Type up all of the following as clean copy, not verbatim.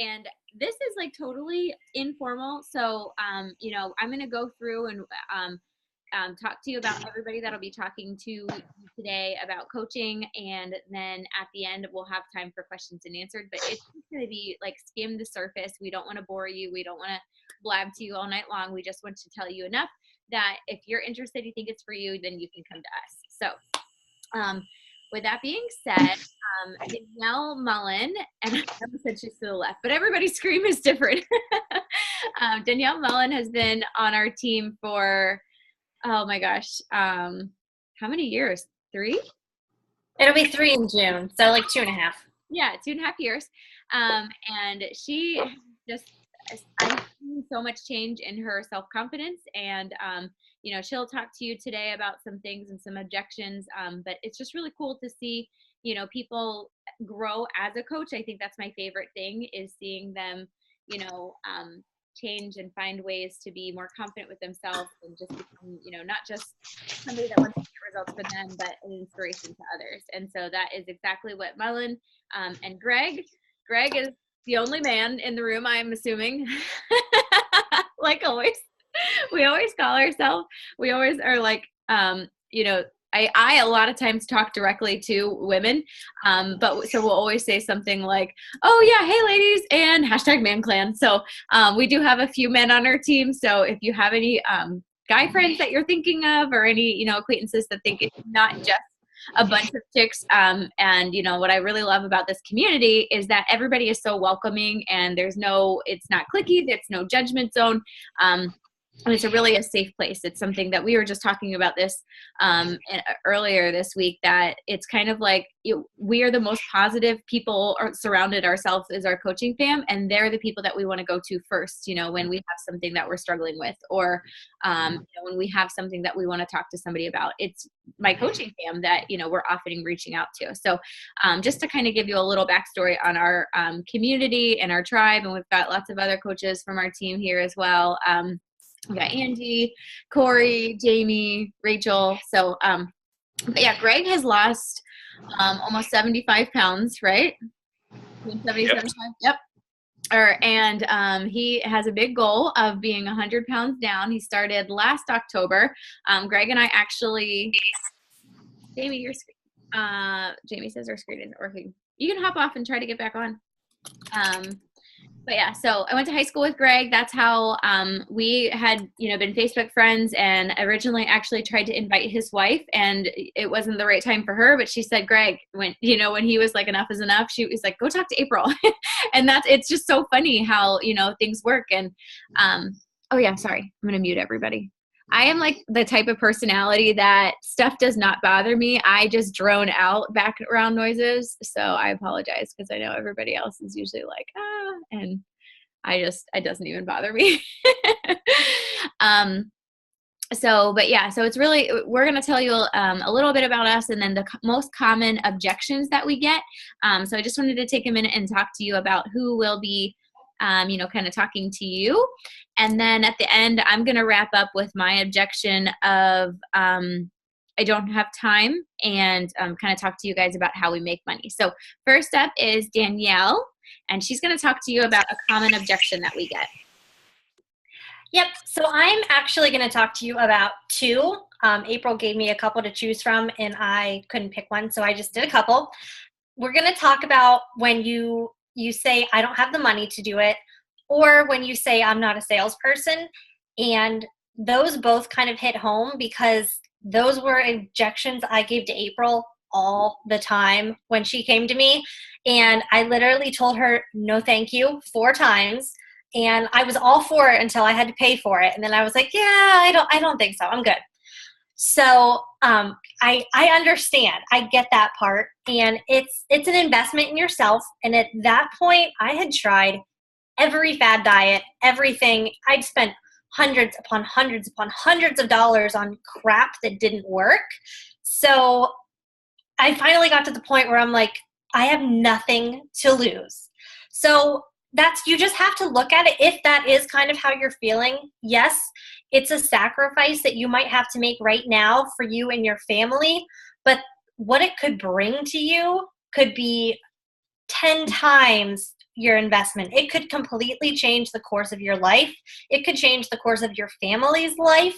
And this is like totally informal. So, you know, I'm going to go through and talk to you about everybody that'll be talking to you today about coaching. And then at the end, we'll have time for questions and answered. But it's going to be like skim the surface. We don't want to bore you. We don't want to blab to you all night long. We just want to tell you enough that if you're interested, you think it's for you, then you can come to us. So with that being said, Danielle Mullen, and I almost said she's to the left, but everybody's scream is different. Danielle Mullen has been on our team for, oh my gosh, how many years? 3? It'll be 3 in June, so like 2.5. Yeah, 2.5 years. And she just, I've seen so much change in her self-confidence, and you know, she'll talk to you today about some things and some objections, but it's just really cool to see, you know, people grow as a coach. I think that's my favorite thing, is seeing them, you know, change and find ways to be more confident with themselves and just become, you know, not just somebody that wants to get results for them, but an inspiration to others. And so that is exactly what Mullen and Greg is the only man in the room, I'm assuming. Like always, we always call ourselves, we always are like, you know, I a lot of times talk directly to women, but so we'll always say something like, oh yeah, hey ladies, and #ManClan. So we do have a few men on our team. So if you have any guy friends that you're thinking of, or any, you know, acquaintances that think it's not just a bunch of chicks, and you know, what I really love about this community is that everybody is so welcoming, and there's no, it's not cliquey, it's no judgment zone. And it's really a safe place. It's something that we were just talking about this earlier this week, that it's kind of like we are the most positive people surrounded ourselves as our coaching fam, and they're the people that we want to go to first, you know, when we have something that we're struggling with, or you know, when we have something that we want to talk to somebody about. It's my coaching fam that, you know, we're often reaching out to. So just to kind of give you a little backstory on our community and our tribe, and we've got lots of other coaches from our team here as well. We got Angie, Corey, Jamie, Rachel. So, but yeah, Greg has lost almost 75 pounds, right? 70, yep. 75? Yep. And he has a big goal of being 100 pounds down. He started last October. Greg and I actually, Jamie says our screen isn't working. You can hop off and try to get back on. But yeah, so I went to high school with Greg. That's how we had, you know, been Facebook friends, and originally actually tried to invite his wife, and it wasn't the right time for her, but she said, Greg, when he was like, enough is enough, she was like, go talk to April. And it's just so funny how, you know, things work. And oh yeah, sorry, I'm going to mute everybody. I am like the type of personality that stuff does not bother me. I just drone out background noises. So I apologize, because I know everybody else is usually like, and it doesn't even bother me. But yeah, so it's really, we're going to tell you a little bit about us, and then the most common objections that we get. So I just wanted to take a minute and talk to you about who will be you know, kind of talking to you. And then at the end, I'm going to wrap up with my objection of I don't have time, and kind of talk to you guys about how we make money. So first up is Danielle, and she's going to talk to you about a common objection that we get. Yep. So I'm actually going to talk to you about 2. April gave me a couple to choose from, and I couldn't pick one, so I just did a couple. We're going to talk about when you say, I don't have the money to do it, or when you say, I'm not a salesperson. And those both kind of hit home, because those were objections I gave to April all the time when she came to me. And I literally told her, no, thank you, 4 times. And I was all for it until I had to pay for it. And then I was like, yeah, I don't think so. I'm good. So I understand. I get that part. And it's an investment in yourself. And at that point, I had tried every fad diet, everything. I'd spent hundreds upon hundreds upon hundreds of dollars on crap that didn't work. So I finally got to the point where I'm like, I have nothing to lose. So you just have to look at it. If that is kind of how you're feeling, yes, it's a sacrifice that you might have to make right now for you and your family, but what it could bring to you could be 10 times your investment. It could completely change the course of your life. It could change the course of your family's life.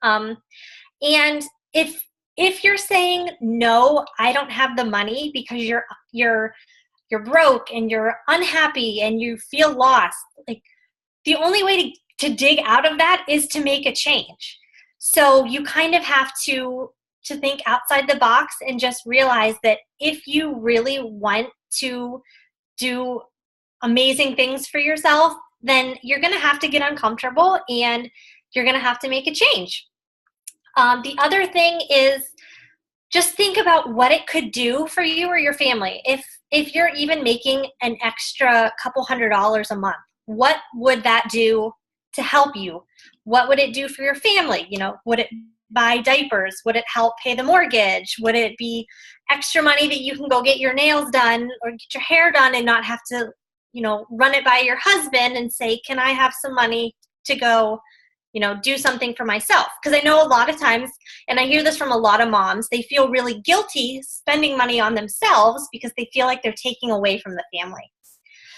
And if you're saying, no, I don't have the money because you're broke and you're unhappy and you feel lost, like, the only way to dig out of that is to make a change. So you kind of have to think outside the box and just realize that if you really want to do amazing things for yourself, then you're going to have to get uncomfortable and you're going to have to make a change. The other thing is just think about what it could do for you or your family. If you're even making an extra couple $100s a month, what would that do to help you? What would it do for your family? You know, would it buy diapers? Would it help pay the mortgage? Would it be extra money that you can go get your nails done or get your hair done and not have to, you know, run it by your husband and say, can I have some money to go, you know, do something for myself? Because I know a lot of times, and I hear this from a lot of moms, they feel really guilty spending money on themselves because they feel like they're taking away from the family.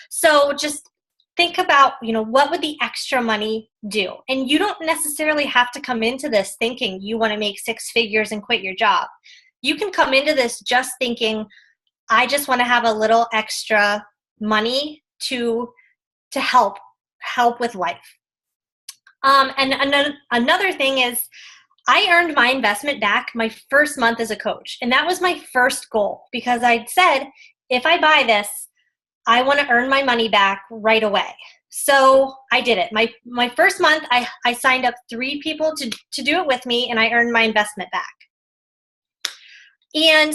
So just think about, you know, what would the extra money do? And you don't necessarily have to come into this thinking you want to make 6 figures and quit your job. You can come into this just thinking, I just want to have a little extra money to help with life. And another thing is, I earned my investment back my first month as a coach. And that was my first goal because I said, if I buy this, I want to earn my money back right away. So I did it. My first month, I signed up 3 people to do it with me, and I earned my investment back. And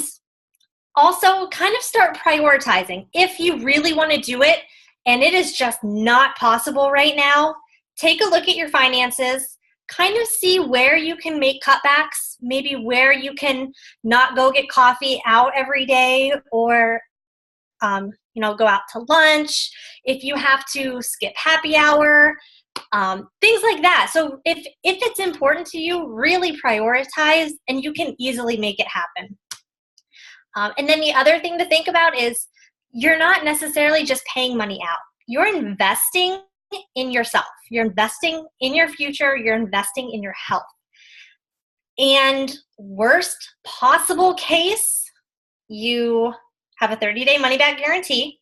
also kind of start prioritizing. If you really want to do it and it is just not possible right now, take a look at your finances, kind of see where you can make cutbacks, maybe where you can not go get coffee out every day or you know, go out to lunch, if you have to skip happy hour, things like that. So if it's important to you, really prioritize and you can easily make it happen. And then the other thing to think about is you're not necessarily just paying money out. You're investing in yourself. You're investing in your future. You're investing in your health. And worst possible case, you have a 30-day money-back guarantee.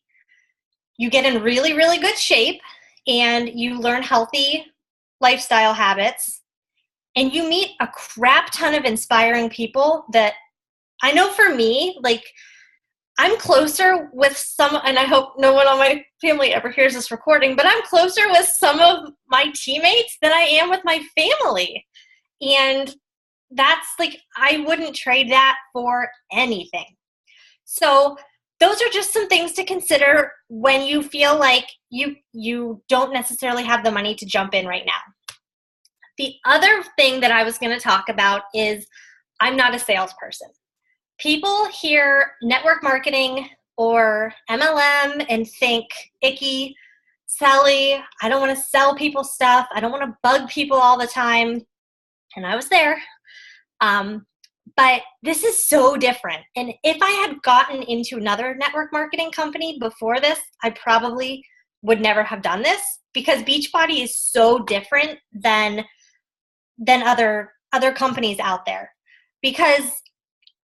You get in really, really good shape, and you learn healthy lifestyle habits, and you meet a crap ton of inspiring people that I know for me, like, I'm closer with some, and I hope no one on my family ever hears this recording, but I'm closer with some of my teammates than I am with my family. And that's like, I wouldn't trade that for anything. So those are just some things to consider when you feel like you don't necessarily have the money to jump in right now. The other thing that I was going to talk about is I'm not a salesperson. People hear network marketing or MLM and think, icky, Sally, I don't want to sell people stuff. I don't want to bug people all the time. And I was there. But this is so different. And if I had gotten into another network marketing company before this, I probably would never have done this because Beachbody is so different than other companies out there. Because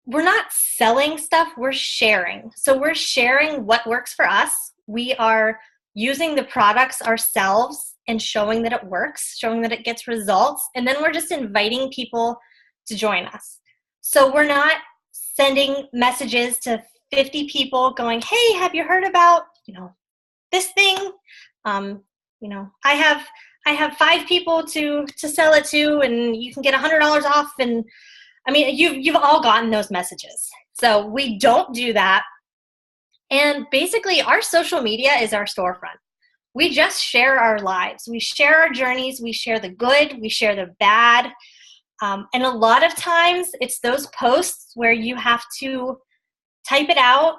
we're not selling stuff, we're sharing. So we're sharing what works for us. We are using the products ourselves and showing that it works, showing that it gets results. And then we're just inviting people to join us. So we're not sending messages to 50 people going, hey, have you heard about, you know, this thing? You know, I have 5 people to sell it to, and you can get $100 off. And I mean, you've all gotten those messages. So we don't do that. And basically, our social media is our storefront. We just share our lives. We share our journeys. We share the good. We share the bad. And a lot of times, it's those posts where you have to type it out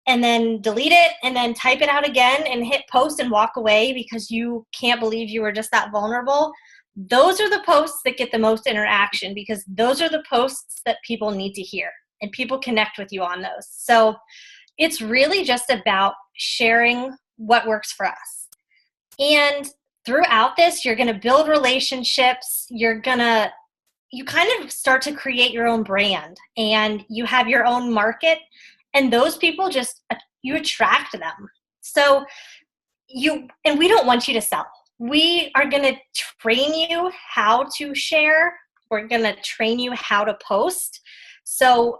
and then delete it and then type it out again and hit post and walk away because you can't believe you were just that vulnerable. Those are the posts that get the most interaction because those are the posts that people need to hear and people connect with you on those. So it's really just about sharing what works for us. And throughout this, you're going to build relationships. You kind of start to create your own brand, and you have your own market, and those people you attract them. So and we don't want you to sell. We are going to train you how to share. We're going to train you how to post. So,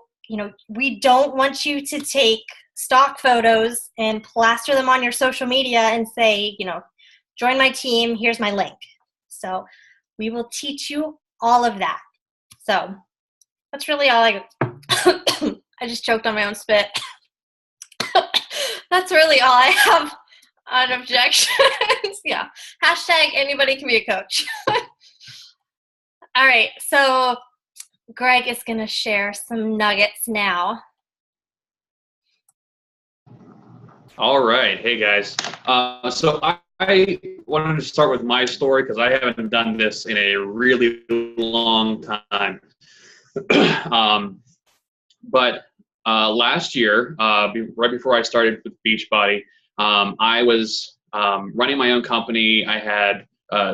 we don't want you to take stock photos and plaster them on your social media and say, join my team, here's my link. So we will teach you all of that. So that's really all I just choked on my own spit. That's really all I have on objections. Yeah. Hashtag anybody can be a coach. All right. So Greg is going to share some nuggets now. All right. Hey, guys. So I wanted to start with my story because I haven't done this in a really long time. But last year, right before I started with Beachbody, I was running my own company. I had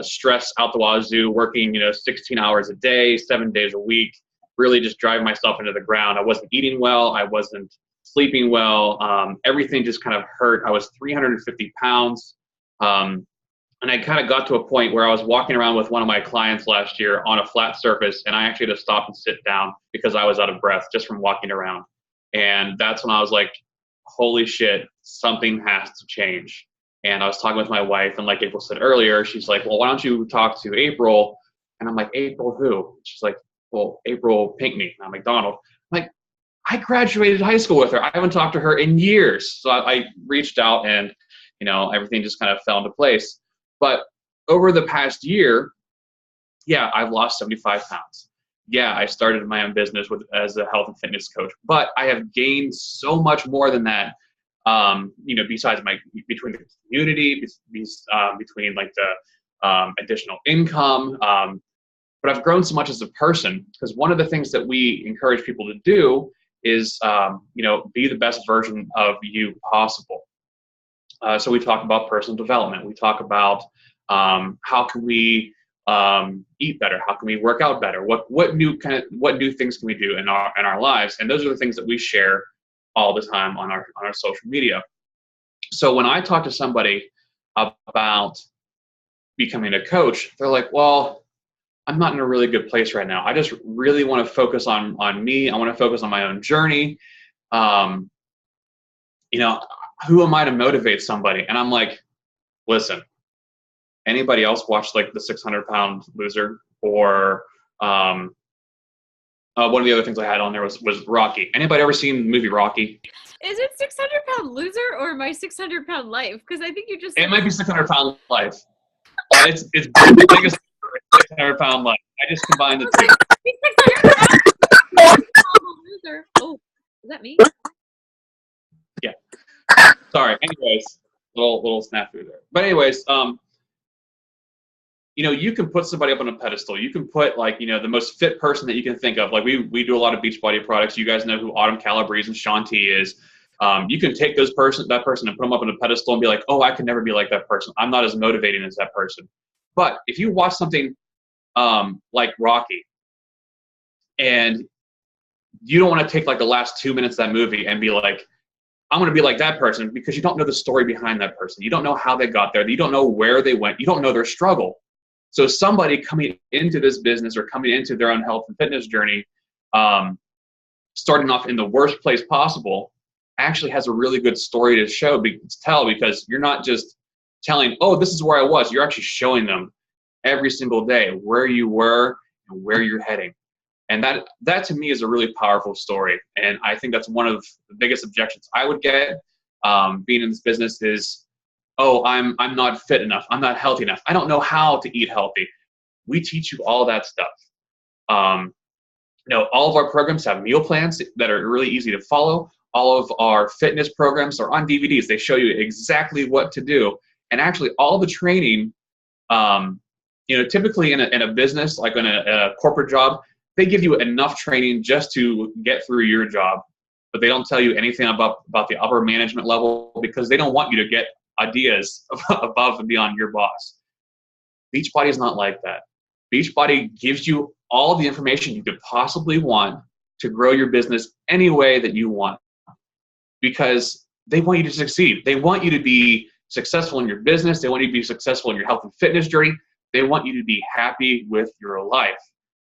stress out the wazoo, working 16 hours a day, 7 days a week, really just driving myself into the ground. I wasn't eating well. I wasn't sleeping well. Everything just kind of hurt. I was 350 pounds. And I kind of got to a point where I was walking around with one of my clients last year on a flat surface, and I actually had to stop and sit down because I was out of breath just from walking around. And that's when I was like, holy shit, something has to change. And I was talking with my wife, and like April said earlier, she's like, well, why don't you talk to April? And I'm like, April who? She's like, well, April Pinkney. And I'm like, Donald. I'm like, I graduated high school with her. I haven't talked to her in years. So I reached out, and everything just kind of fell into place. But over the past year, yeah, I've lost 75 pounds. Yeah, I started my own business as a health and fitness coach, but I have gained so much more than that. Besides between the community, between like the additional income, but I've grown so much as a person, because one of the things that we encourage people to do is, be the best version of you possible. So we talk about personal development. We talk about how can we eat better? How can we work out better? What new things can we do in our lives? And those are the things that we share all the time on our social media. So when I talk to somebody about becoming a coach, they're like, well, I'm not in a really good place right now. I just really want to focus on me. I want to focus on my own journey. Who am I to motivate somebody? And I'm like, listen, anybody else watch like the 600-pound loser, or one of the other things I had on there was Rocky. Anybody ever seen the movie Rocky? Is it 600-pound loser or my 600-pound life? Because I think you just. It might be 600-pound life. But it's the biggest 600-pound life. I just combined the two. 600-pound loser. Oh, is that me? Yeah. Sorry. Anyways, little snafu there. But anyways, you can put somebody up on a pedestal. You can put the most fit person that you can think of. Like we do a lot of Beachbody products. You guys know who Autumn Calabrese and Shaun T is. You can take that person and put them up on a pedestal and be like, oh, I could never be like that person. I'm not as motivating as that person. But if you watch something like Rocky, and you don't want to take like the last 2 minutes of that movie and be like, I'm going to be like that person, because you don't know the story behind that person. You don't know how they got there. You don't know where they went. You don't know their struggle. So somebody coming into this business or coming into their own health and fitness journey, starting off in the worst place possible, actually has a really good story to tell, because you're not just telling, oh, this is where I was. You're actually showing them every single day where you were and where you're heading. And that to me is a really powerful story. And I think that's one of the biggest objections I would get being in this business is, oh, I'm not fit enough. I'm not healthy enough. I don't know how to eat healthy. We teach you all that stuff. All of our programs have meal plans that are really easy to follow. All of our fitness programs are on DVDs. They show you exactly what to do. And actually all the training, typically in a business, like in a corporate job, they give you enough training just to get through your job, but they don't tell you anything about the upper management level, because they don't want you to get ideas above and beyond your boss. Beachbody is not like that. Beachbody gives you all the information you could possibly want to grow your business any way that you want, because they want you to succeed. They want you to be successful in your business. They want you to be successful in your health and fitness journey. They want you to be happy with your life.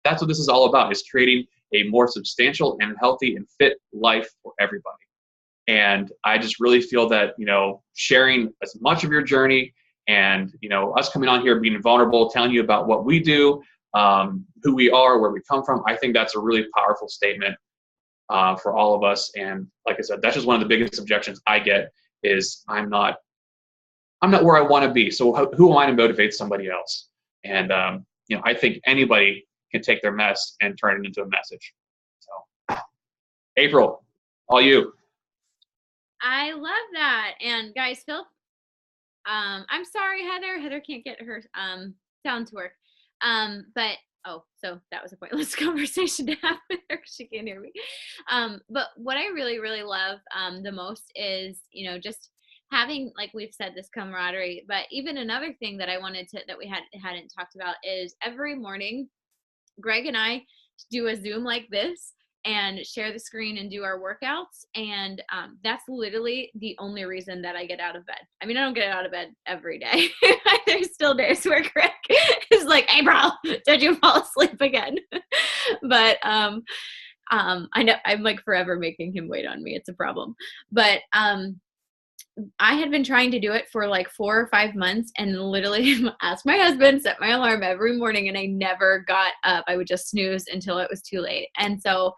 That's what this is all about, is creating a more substantial and healthy and fit life for everybody. And I just really feel that, sharing as much of your journey and, us coming on here, being vulnerable, telling you about what we do, who we are, where we come from, I think that's a really powerful statement for all of us. And like I said, that's just one of the biggest objections I get is I'm not where I want to be. So who am I to motivate somebody else? And, I think anybody can take their mess and turn it into a message. So April, all you. I love that. And guys, Phil, I'm sorry, Heather. Heather can't get her sound to work. So that was a pointless conversation to have with her. She can't hear me. But what I really, really love the most is, just having, like we've said, this camaraderie. But even another thing that I wanted to, that we hadn't talked about is every morning, Greg and I do a Zoom like this and share the screen and do our workouts. And that's literally the only reason that I get out of bed. I mean, I don't get out of bed every day. There's still days where Greg is like, April, did you fall asleep again? But I know I'm like forever making him wait on me. It's a problem. But I had been trying to do it for like 4 or 5 months and literally asked my husband, set my alarm every morning, and I never got up. I would just snooze until it was too late. And so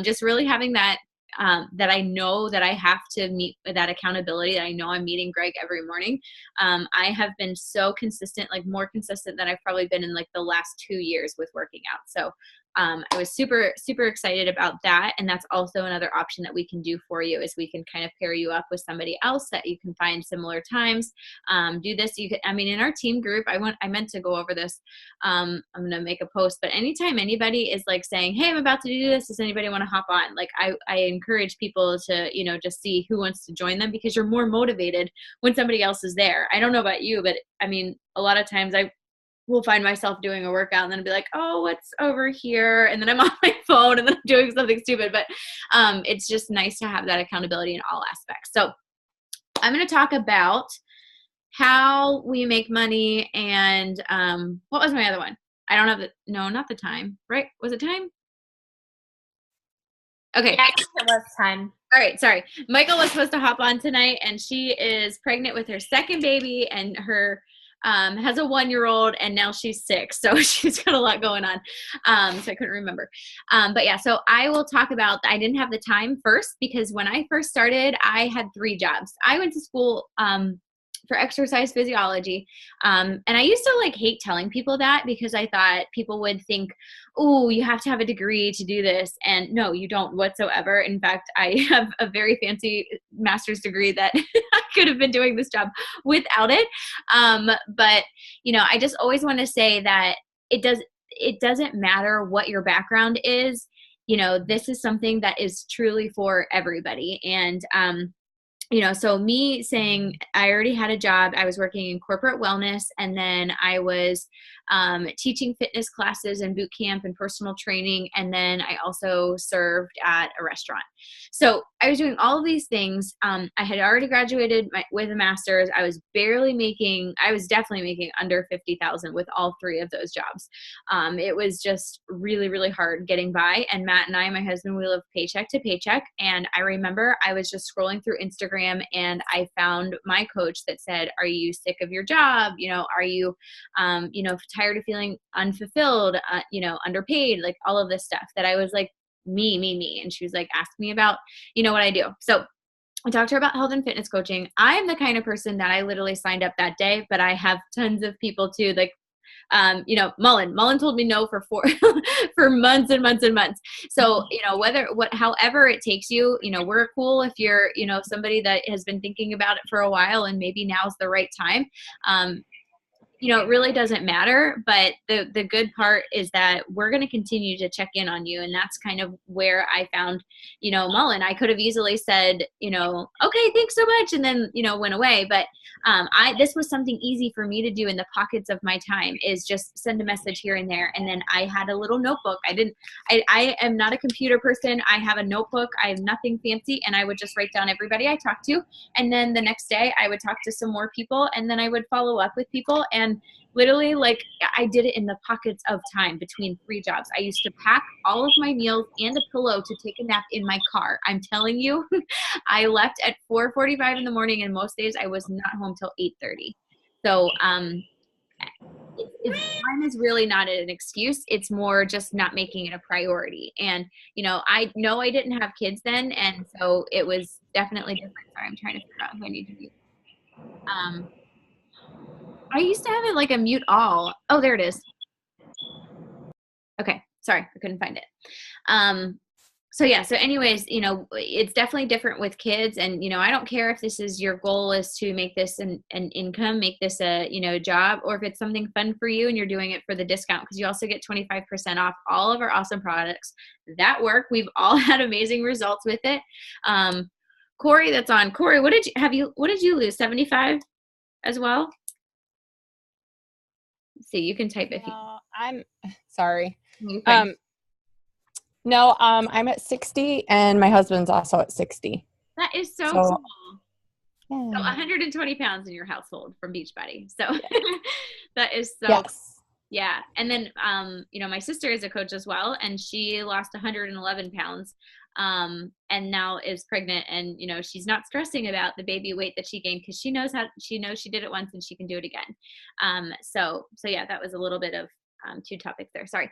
just really having that, that I know that I have to meet that accountability, that I know I'm meeting Greg every morning. I have been so consistent, like more consistent than I've probably been in like the last 2 years with working out. So I was super, super excited about that. And that's also another option that we can do for you, is we can kind of pair you up with somebody else that you can find similar times. Do this. In our team group, I meant to go over this. I'm going to make a post, but anytime anybody is like saying, hey, I'm about to do this, does anybody want to hop on? Like I encourage people to, just see who wants to join them, because you're more motivated when somebody else is there. I don't know about you, but a lot of times I will find myself doing a workout and then I'll be like, oh, what's over here? And then I'm on my phone and then I'm doing something stupid. But it's just nice to have that accountability in all aspects. So I'm going to talk about how we make money. And what was my other one? I don't have not the time, right? Was it time? Okay. Yeah, I think it was time. All right. Sorry. Michael was supposed to hop on tonight, and she is pregnant with her second baby, and her has a 1-year-old, and now she's 6. So she's got a lot going on. So I couldn't remember. But yeah, so I will talk about, I didn't have the time first, because when I first started, I had 3 jobs. I went to school for exercise physiology. And I used to hate telling people that, because I thought people would think, oh, you have to have a degree to do this. And no, you don't whatsoever. In fact, I have a very fancy master's degree that I could have been doing this job without it. But I just always want to say that it doesn't matter what your background is. This is something that is truly for everybody. And, so me saying I already had a job, I was working in corporate wellness, and then I was teaching fitness classes and boot camp and personal training. And then I also served at a restaurant. So I was doing all of these things. I had already graduated with a master's. I was definitely making under 50,000 with all 3 of those jobs. It was just really, really hard getting by. And Matt and I, my husband, we live paycheck to paycheck. And I remember I was just scrolling through Instagram, and I found my coach that said, are you sick of your job? Are you, tired of feeling unfulfilled, underpaid, like all of this stuff, that I was like, me. And she was like, ask me about, what I do. So I talked to her about health and fitness coaching. I'm the kind of person that I literally signed up that day, but I have tons of people too, like, Mullen told me no for for months and months and months. So, however it takes you, we're cool if you're, somebody that has been thinking about it for a while and maybe now's the right time. it really doesn't matter. But the good part is that we're going to continue to check in on you. And that's kind of where I found, Mullen. I could have easily said, okay, thanks so much. And then, went away. But this was something easy for me to do in the pockets of my time, is just send a message here and there. And then I had a little notebook. I am not a computer person. I have a notebook. I have nothing fancy. And I would just write down everybody I talked to. And then the next day I would talk to some more people, and then I would follow up with people. And literally, like, I did it in the pockets of time between 3 jobs. I used to pack all of my meals and a pillow to take a nap in my car. I'm telling you, I left at 4:45 in the morning, and most days I was not home till 8:30. So time is really not an excuse. It's more just not making it a priority. And I know I didn't have kids then, and so it was definitely different. Sorry, I'm trying to figure out who I need to mute. I used to have it like a mute all. Oh, there it is. Okay, sorry, I couldn't find it. So yeah, so anyways, it's definitely different with kids. And, I don't care if this is your goal is to make this an income, make this a, job, or if it's something fun for you and you're doing it for the discount, because you also get 25% off all of our awesome products that work. We've all had amazing results with it. Corey, that's on. Corey, what did you lose? 75 as well? Let's see, you can type if you. I'm sorry. No, I'm at 60 and my husband's also at 60. that is so cool. So Yeah. 120 pounds in your household from Beachbody. So that is so Yes. yeah. And then, my sister is a coach as well, and she lost 111 pounds, and now is pregnant. And, she's not stressing about the baby weight that she gained, because she knows she did it once and she can do it again. So yeah, that was a little bit of 2 topics there. Sorry.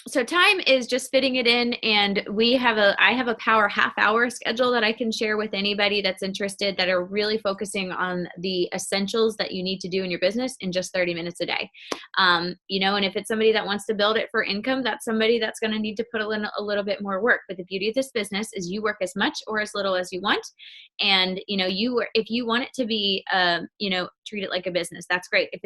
So time is just fitting it in, and I have a power half-hour schedule that I can share with anybody that's interested, that are really focusing on the essentials that you need to do in your business in just 30 minutes a day. And if it's somebody that wants to build it for income, that's somebody that's going to need to put in a little bit more work. But the beauty of this business is you work as much or as little as you want. And, if you want it to be, treat it like a business, that's great. If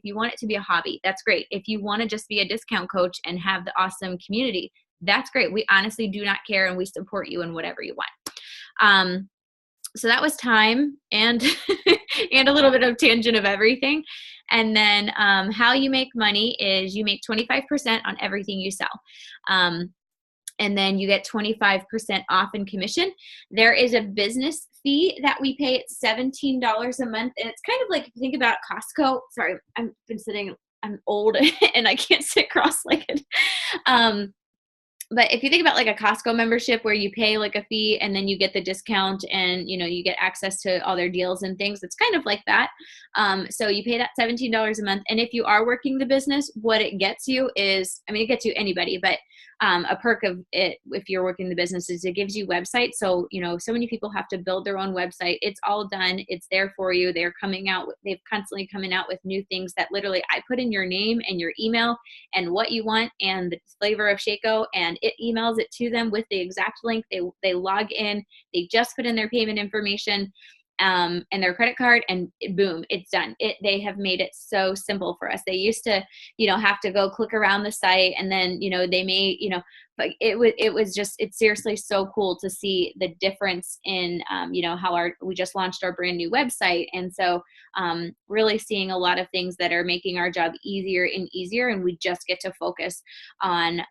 you want it to be a hobby, that's great. If you want to just be a discount coach and have the awesome community, that's great. We honestly do not care, and we support you in whatever you want. So that was time and and a little bit of tangent of everything. And then how you make money is you make 25% on everything you sell. And then you get 25% off in commission. There is a business fee that we pay at $17 a month. And it's kind of like, if you think about Costco, sorry, I'm old and I can't sit cross-legged. But if you think about like a Costco membership where you pay like a fee and then you get the discount and, you get access to all their deals and things, it's kind of like that. So you pay that $17 a month. And if you are working the business, what it gets you is, it gets you anybody, but a perk of it, if you're working the business, is it gives you websites. So, so many people have to build their own website. It's all done. It's there for you. They've constantly coming out with new things that literally I put in your name and your email and what you want and the flavor of Shaco, and it emails it to them with the exact link. They log in, they just put in their payment information and their credit card, and boom, it's done. They have made it so simple for us. They used to, have to go click around the site, and then, they may, but it's seriously so cool to see the difference in, how we just launched our brand new website. And so really seeing a lot of things that are making our job easier and easier. And we just get to focus on,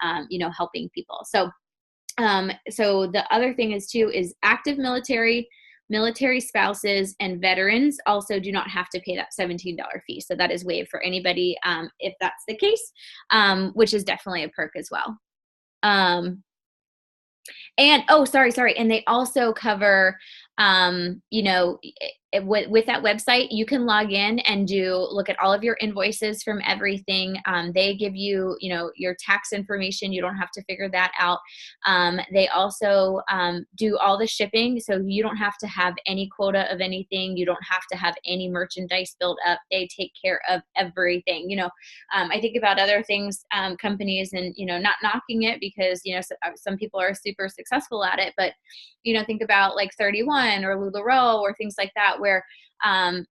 helping people. So the other thing is active military spouses and veterans also do not have to pay that $17 fee. So that is waived for anybody if that's the case, which is definitely a perk as well. And sorry. And they also cover, with that website, you can log in and look at all of your invoices from everything. They give you, your tax information. You don't have to figure that out. They also do all the shipping. So you don't have to have any quota of anything. You don't have to have any merchandise built up. They take care of everything. I think about other things, companies, and, not knocking it because, some people are super successful at it, but, think about like 31 or LuLaRoe or things like that, where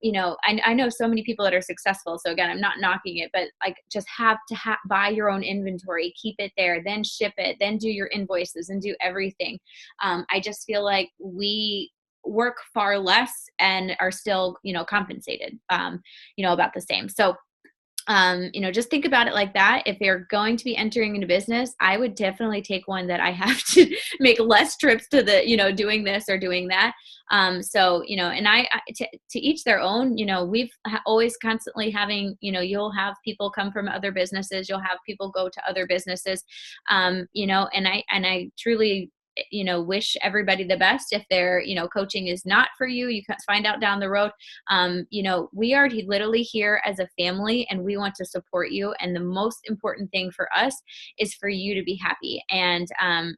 you know, I know so many people that are successful. So again, I'm not knocking it, but like just have to buy your own inventory, keep it there, then ship it, then do your invoices and do everything. I just feel like we work far less and are still, you know, compensated, you know, about the same. So you know, just think about it like that. If you're going to be entering into business, I would definitely take one that I have to make less trips to the, you know, doing this or doing that. So, you know, and to each their own, you know, we've always constantly having, you know, you'll have people come from other businesses, you'll have people go to other businesses, you know, and I truly, you know, wish everybody the best. If they're, you know, coaching is not for you, you can find out down the road. You know, we are literally here as a family and we want to support you. And the most important thing for us is for you to be happy. And,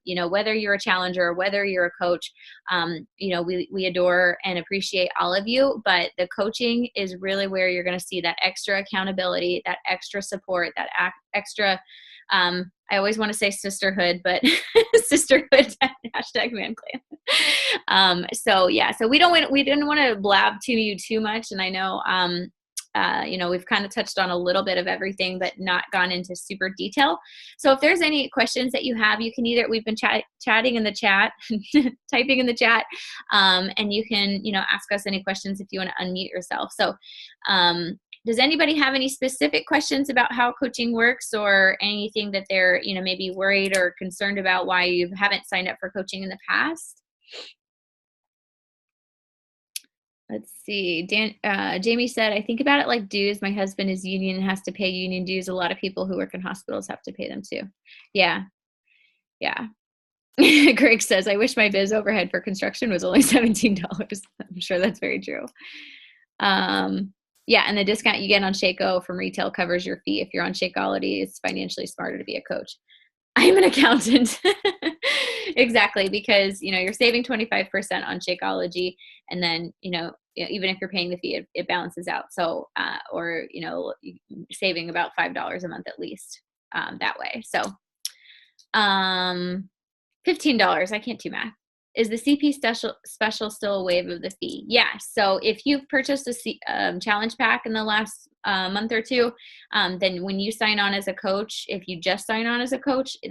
you know, whether you're a challenger or whether you're a coach, you know, we adore and appreciate all of you, but the coaching is really where you're going to see that extra accountability, that extra support, that extra, I always want to say sisterhood, but sisterhood hashtag man clan. So yeah, so we didn't want to blab to you too much. And I know, you know, we've kind of touched on a little bit of everything, but not gone into super detail. So if there's any questions that you have, you can either, we've been chatting in the chat, typing in the chat, and you can, you know, ask us any questions if you want to unmute yourself. So, does anybody have any specific questions about how coaching works or anything that they're, you know, maybe worried or concerned about why you haven't signed up for coaching in the past? Let's see. Jamie said, I think about it like dues. My husband is union and has to pay union dues. A lot of people who work in hospitals have to pay them too. Yeah. Yeah. Greg says, I wish my biz overhead for construction was only $17. I'm sure that's very true. Yeah, and the discount you get on Shakeco from retail covers your fee. If you're on Shakeology, it's financially smarter to be a coach. I'm an accountant. Exactly, because, you know, you're saving 25% on Shakeology, and then, you know, even if you're paying the fee, it balances out. So, or, you know, saving about $5 a month at least, that way. So, $15. I can't do math. Is the CP special still a waive of the fee? Yeah. So if you've purchased a challenge pack in the last month or two, then when you sign on as a coach, if you just sign on as a coach, you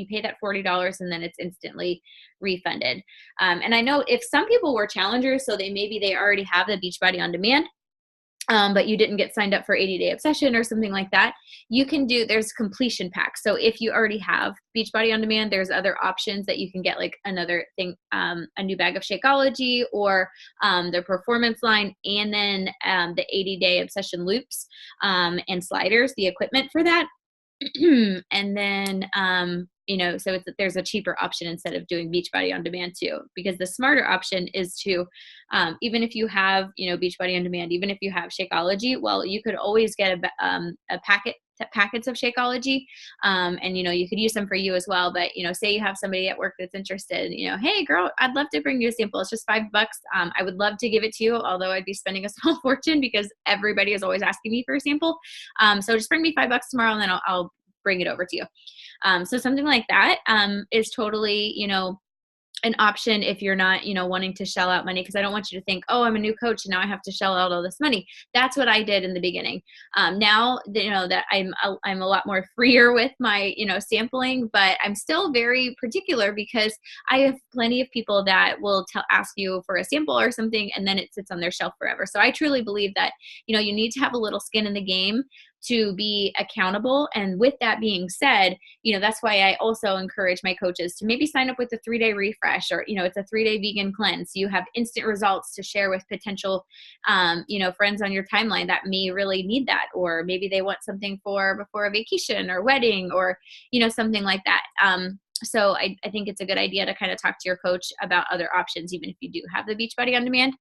pay that $40 and then it's instantly refunded. And I know if some people were challengers, so maybe they already have the Beachbody On Demand, but you didn't get signed up for 80-day obsession or something like that, you can there's completion packs. So if you already have Beachbody On Demand, there's other options that you can get, like another thing, a new bag of Shakeology, or the performance line, and then the 80-day obsession loops and sliders, the equipment for that. And then, you know, so there's a cheaper option instead of doing Beachbody On Demand too, because the smarter option is to, even if you have, you know, Beachbody On Demand, even if you have Shakeology, well, you could always get packets of Shakeology, and, you know, you could use them for you as well. But, you know, say you have somebody at work that's interested, you know, hey girl, I'd love to bring you a sample. It's just $5. I would love to give it to you, although I'd be spending a small fortune because everybody is always asking me for a sample. So just bring me $5 tomorrow and then I'll bring it over to you. So something like that is totally, you know, an option if you're not, you know, wanting to shell out money, because I don't want you to think, oh, I'm a new coach and now I have to shell out all this money. That's what I did in the beginning. Now, you know, that I'm a lot more freer with my, you know, sampling, but I'm still very particular because I have plenty of people that will ask you for a sample or something, and then it sits on their shelf forever. So I truly believe that, you know, you need to have a little skin in the game to be accountable. And with that being said, you know, that's why I also encourage my coaches to maybe sign up with a 3-day refresh, or, you know, it's a 3-day vegan cleanse. You have instant results to share with potential, you know, friends on your timeline that may really need that, or maybe they want something for before a vacation or wedding, or, you know, something like that. So I think it's a good idea to kind of talk to your coach about other options, even if you do have the Beachbody On Demand.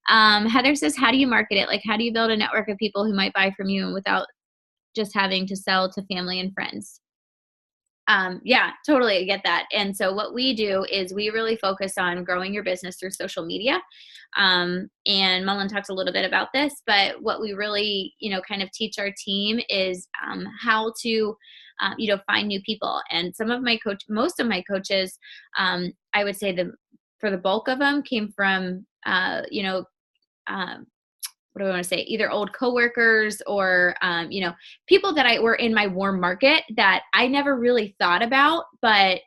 Heather says, how do you market it? Like, how do you build a network of people who might buy from you without just having to sell to family and friends? Yeah, totally. I get that. And so what we do is we really focus on growing your business through social media. And Mullen talks a little bit about this, but what we really, you know, kind of teach our team is how to, you know, find new people. And most of my coaches, I would say for the bulk of them came from, you know, what do I want to say? Either old coworkers or, people that were in my warm market that I never really thought about, but,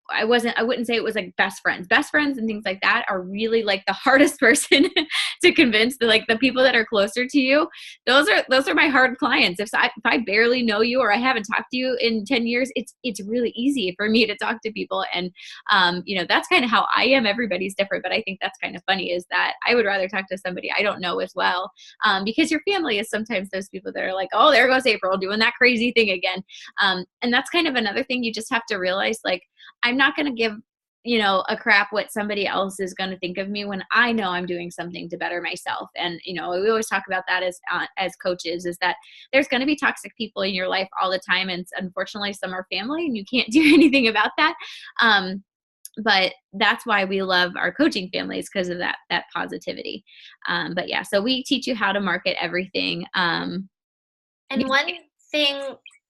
I wouldn't say it was like best friends. Best friends and things like that are really like the hardest person to convince. The people that are closer to you. Those are my hard clients. If I barely know you or I haven't talked to you in 10 years, it's really easy for me to talk to people. And, that's kind of how I am. Everybody's different, but I think that's kind of funny is that I would rather talk to somebody I don't know as well. Because your family is sometimes those people that are like, oh, there goes April doing that crazy thing again. And that's kind of another thing you just have to realize, like, I'm not going to give, a crap what somebody else is going to think of me when I know I'm doing something to better myself. And, we always talk about that as coaches, is that there's going to be toxic people in your life all the time. And unfortunately, some are family and you can't do anything about that. But that's why we love our coaching families, because of that positivity. But yeah, so we teach you how to market everything. And one thing,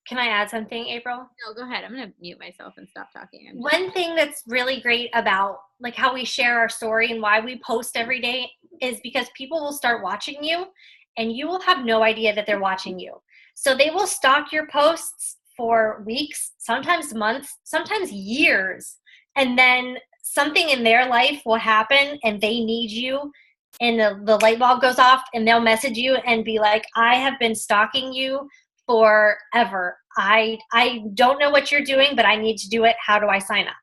can I add something, April? No, go ahead. I'm going to mute myself and stop talking. One thing that's really great about like how we share our story and why we post every day is because people will start watching you and you will have no idea that they're watching you. So they will stalk your posts for weeks, sometimes months, sometimes years. And then something in their life will happen and they need you. And the light bulb goes off and they'll message you and be like, I have been stalking you forever. I don't know what you're doing, but I need to do it. How do I sign up?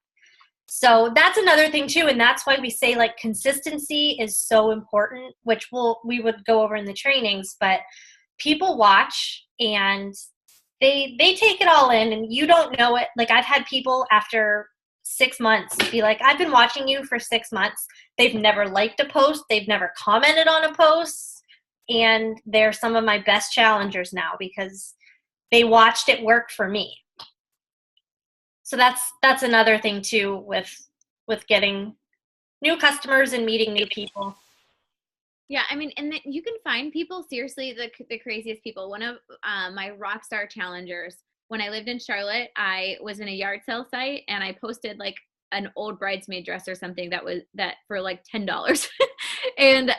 So that's another thing too. And that's why we say like consistency is so important, which we would go over in the trainings, but people watch and they take it all in and you don't know it. Like I've had people after 6 months be like, I've been watching you for 6 months. They've never liked a post. They've never commented on a post. And they're some of my best challengers now because they watched it work for me. So that's another thing too with getting new customers and meeting new people. Yeah, I mean, and you can find people, seriously, the craziest people. One of my rock star challengers, when I lived in Charlotte, I was in a yard sale site and I posted like an old bridesmaid dress or something that for like $10. And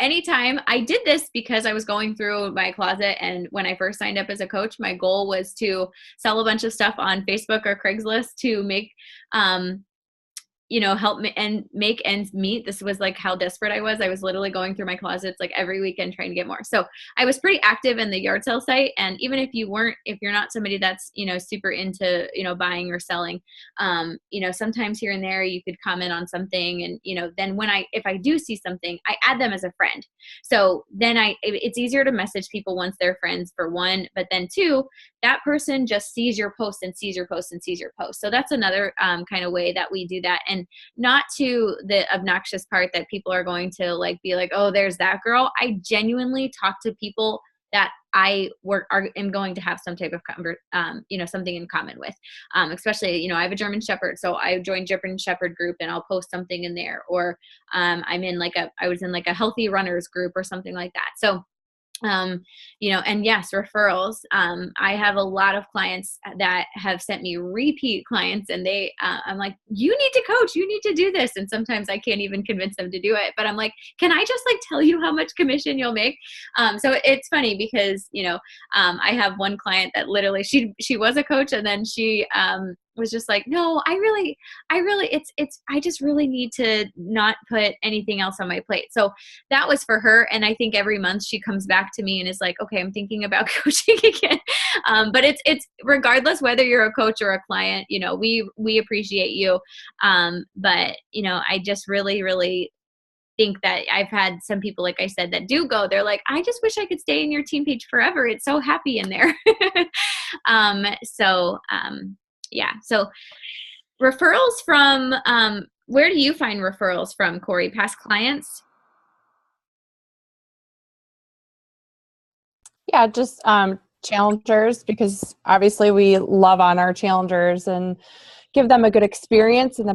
anytime I did this because I was going through my closet, and when I first signed up as a coach, my goal was to sell a bunch of stuff on Facebook or Craigslist to make, help me and make ends meet. This was like how desperate I was. I was literally going through my closets like every weekend trying to get more. So I was pretty active in the yard sale site. And even if you're not somebody that's, super into, buying or selling, sometimes here and there you could comment on something. And, then if I do see something, I add them as a friend. So then it's easier to message people once they're friends, for one, but then two, that person just sees your post and sees your post and sees your post. So that's another kind of way that we do that. And not to the obnoxious part that people are going to like be like, oh, there's that girl. I genuinely talk to people that I am going to have some type of something in common with. Especially, I have a German Shepherd, so I joined German Shepherd group and I'll post something in there. Or I was in like a healthy runners group or something like that. So and yes, referrals. I have a lot of clients that have sent me repeat clients, and I'm like, you need to coach, you need to do this. And sometimes I can't even convince them to do it, but I'm like, can I just like tell you how much commission you'll make? So it's funny because, I have one client that literally, she was a coach, and then she, was just like, no, I just really need to not put anything else on my plate. So that was for her. And I think every month she comes back to me and is like, okay, I'm thinking about coaching again. But it's regardless whether you're a coach or a client, we appreciate you. But I just really, really think that I've had some people, like I said, that do go, they're like, I just wish I could stay in your team page forever. It's so happy in there. Yeah. So referrals from, where do you find referrals from, Corey? Past clients? Yeah, just challengers, because obviously we love on our challengers and give them a good experience and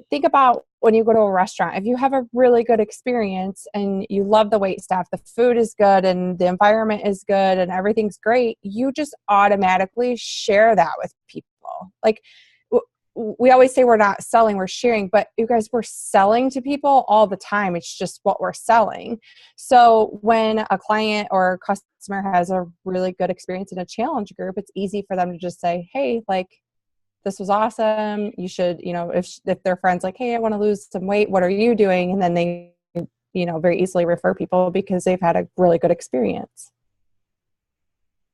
think about when you go to a restaurant. If you have a really good experience and you love the wait staff, the food is good and the environment is good and everything's great, you just automatically share that with people. Like we always say we're not selling, we're sharing, but you guys, we're selling to people all the time. It's just what we're selling. So when a client or customer has a really good experience in a challenge group, it's easy for them to just say, hey, like, this was awesome. You should, if their friends like, hey, I want to lose some weight, what are you doing? And then they, very easily refer people because they've had a really good experience.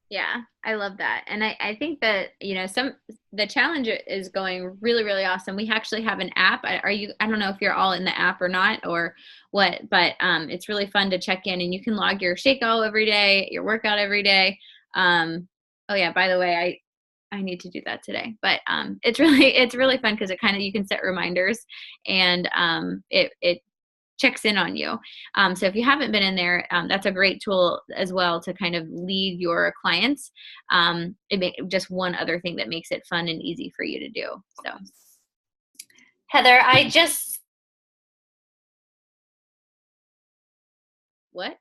Yeah, I love that. And I think that, the challenge is going really, really awesome. We actually have an app. I don't know if you're all in the app or not or what, but it's really fun to check in, and you can log your Shakeout every day, your workout every day. Oh yeah, by the way, I need to do that today, but it's really fun because you can set reminders, and it checks in on you. So if you haven't been in there, that's a great tool as well to kind of lead your clients. Just one other thing that makes it fun and easy for you to do. So Heather, what?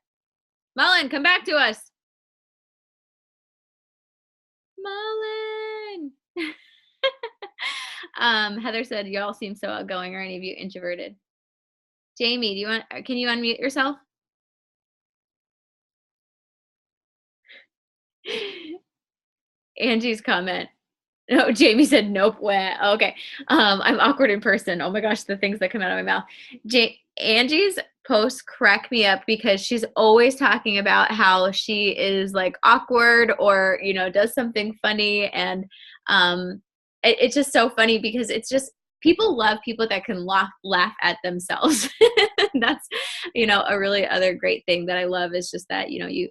Mullen, come back to us. Mullen. Heather said, y'all seem so outgoing. Are any of you introverted? Jamie, can you unmute yourself? Angie's comment. No, Jamie said nope. Okay. I'm awkward in person. Oh my gosh, the things that come out of my mouth. Angie's posts crack me up because she's always talking about how she is like awkward or, does something funny. And it's just so funny because it's just, people love people that can laugh at themselves. That's, a really other great thing that I love is just that, you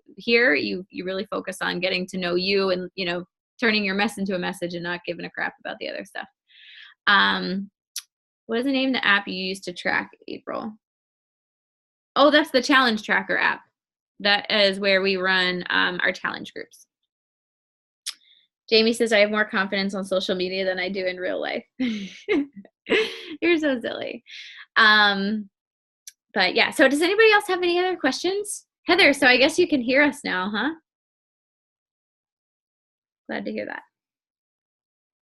really focus on getting to know you and, turning your mess into a message and not giving a crap about the other stuff. What is the name of the app you use to track, April? Oh, that's the challenge tracker app. That is where we run our challenge groups. Jamie says, I have more confidence on social media than I do in real life. You're so silly. But yeah, so does anybody else have any other questions? Heather, so I guess you can hear us now, huh? Glad to hear that.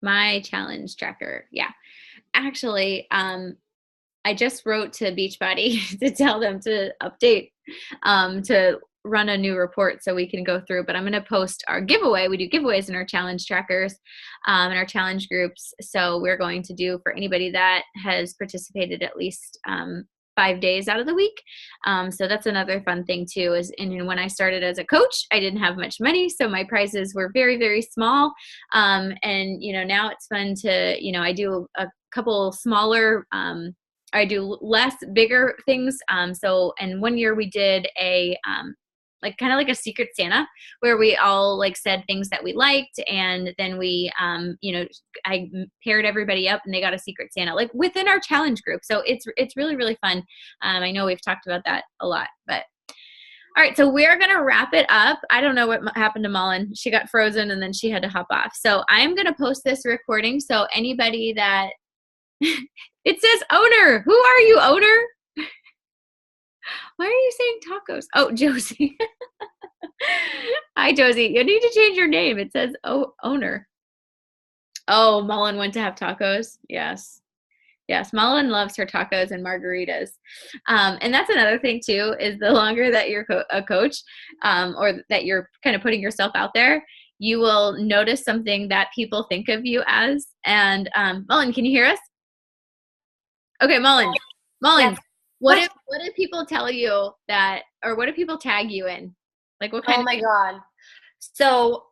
My challenge tracker. Yeah. Actually, I just wrote to Beachbody to tell them to update, to run a new report so we can go through, but I'm going to post our giveaway. We do giveaways in our challenge trackers, and our challenge groups. So we're going to do for anybody that has participated at least 5 days out of the week. So that's another fun thing too, and when I started as a coach, I didn't have much money. So my prizes were very, very small. And, now it's fun to, I do a couple smaller, I do less bigger things. And one year we did a, kind of like a secret Santa where we all said things that we liked. And then we, I paired everybody up and they got a secret Santa within our challenge group. So it's really, really fun. I know we've talked about that a lot, but all right. So we're going to wrap it up. I don't know what happened to Mullen. She got frozen and then she had to hop off. So I'm going to post this recording. So anybody that it says owner, who are you, owner? Why are you saying tacos? Oh, Josie. Hi, Josie. You need to change your name. It says owner. Oh, Mullen went to have tacos. Yes. Yes, Mullen loves her tacos and margaritas. And that's another thing, too, is the longer that you're a coach or that you're kind of putting yourself out there, you will notice something that people think of you as. And Mullen, can you hear us? Okay, Mullen. Yes. What if people tell you that, or what if people tag you in? What kind Oh my God. So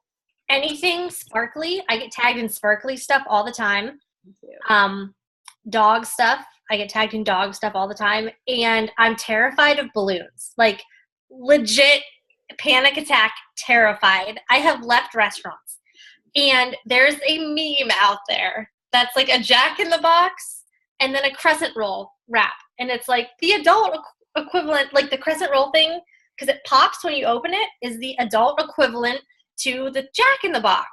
anything sparkly, I get tagged in sparkly stuff all the time. Dog stuff, I get tagged in dog stuff all the time. And I'm terrified of balloons. Legit panic attack, terrified. I have left restaurants. And there's a meme out there that's a Jack in the Box and then a crescent roll wrap. And it's the adult equivalent, the crescent roll thing, because it pops when you open it, is the adult equivalent to the Jack in the Box.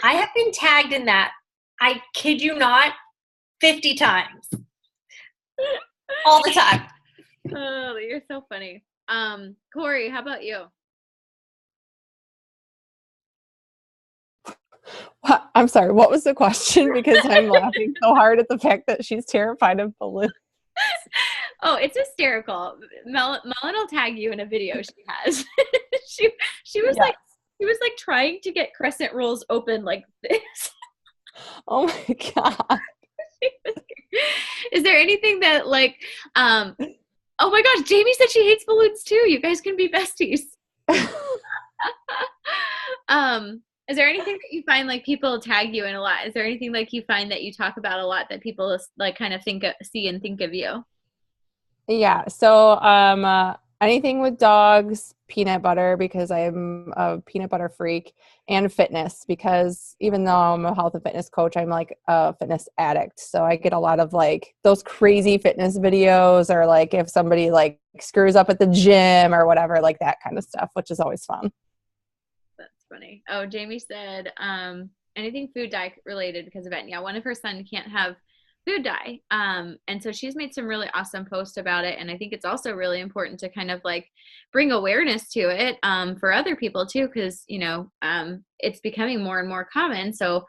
I have been tagged in that, I kid you not, 50 times. All the time. Oh, you're so funny. Corey, how about you? I'm sorry, what was the question? Because I'm laughing so hard at the fact that she's terrified of balloons. Oh, it's hysterical. Melon will tag you in a video she has. she she was Yes. like she was like trying to get crescent rolls open like this. Oh my God. Is there anything that like oh my gosh, Jamie said she hates balloons too. You guys can be besties. Is there anything that you find like people tag you in a lot? Is there anything like you find that you talk about a lot that people like kind of see and think of you? Yeah. So anything with dogs, peanut butter, because I'm a peanut butter freak, and fitness, because even though I'm a health and fitness coach, I'm like a fitness addict. So I get a lot of like those crazy fitness videos, or like if somebody like screws up at the gym or whatever, like that kind of stuff, which is always fun. That's funny. Oh, Jamie said anything food dye related because of it. Yeah, one of her son can't have food dye. And so she's made some really awesome posts about it. And I think it's also really important to kind of like bring awareness to it for other people too, because, you know, it's becoming more and more common. So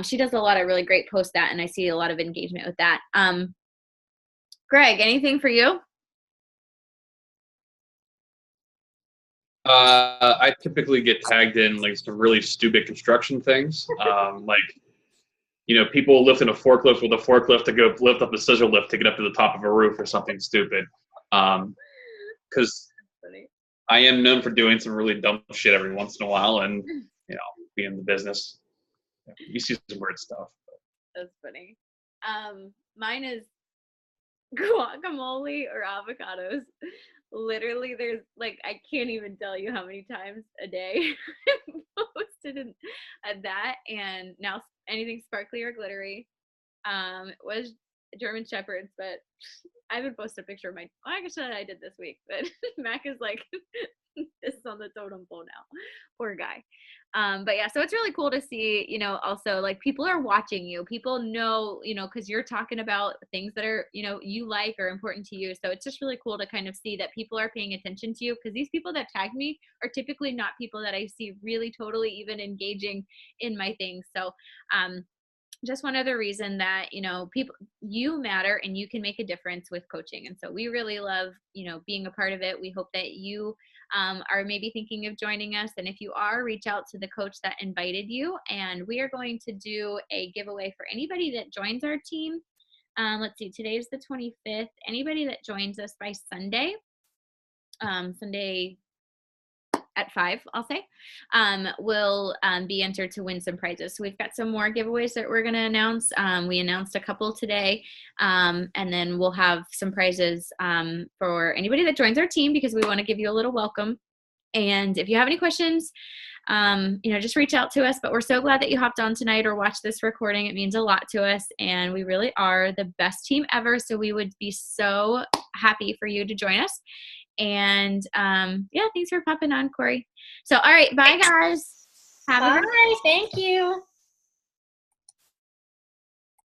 she does a lot of really great posts that, and I see a lot of engagement with that. Greg, anything for you? I typically get tagged in like some really stupid construction things. Like, you know, people lifting a forklift with a forklift to go lift up a scissor lift to get up to the top of a roof or something stupid. Because I am known for doing some really dumb shit every once in a while, and you know, be in the business. You see some weird stuff. That's funny. Mine is guacamole or avocados. Literally, there's like I can't even tell you how many times a day I've posted that, and now anything sparkly or glittery. It was German Shepherds, but I haven't posted a picture of my. Well, I guess I did this week, but Mac is like this is on the totem pole now. Poor guy. But yeah, so it's really cool to see, you know, also like people are watching you. People know, you know, because you're talking about things that are, you know, you like or important to you. So it's just really cool to kind of see that people are paying attention to you, because these people that tag me are typically not people that I see really totally even engaging in my things. So just one other reason that, you know, people, you matter and you can make a difference with coaching. And so we really love, you know, being a part of it. We hope that you are maybe thinking of joining us. And if you are, reach out to the coach that invited you. And we are going to do a giveaway for anybody that joins our team. Let's see, today is the 25th. Anybody that joins us by Sunday, Sunday at 5, I'll say, will be entered to win some prizes. So we've got some more giveaways that we're going to announce. We announced a couple today, and then we'll have some prizes for anybody that joins our team, because we want to give you a little welcome. And if you have any questions, you know, just reach out to us. But we're so glad that you hopped on tonight or watched this recording. It means a lot to us, and we really are the best team ever. So we would be so happy for you to join us. And yeah, thanks for popping on, Corey. So all right, bye guys. Bye. Thank you.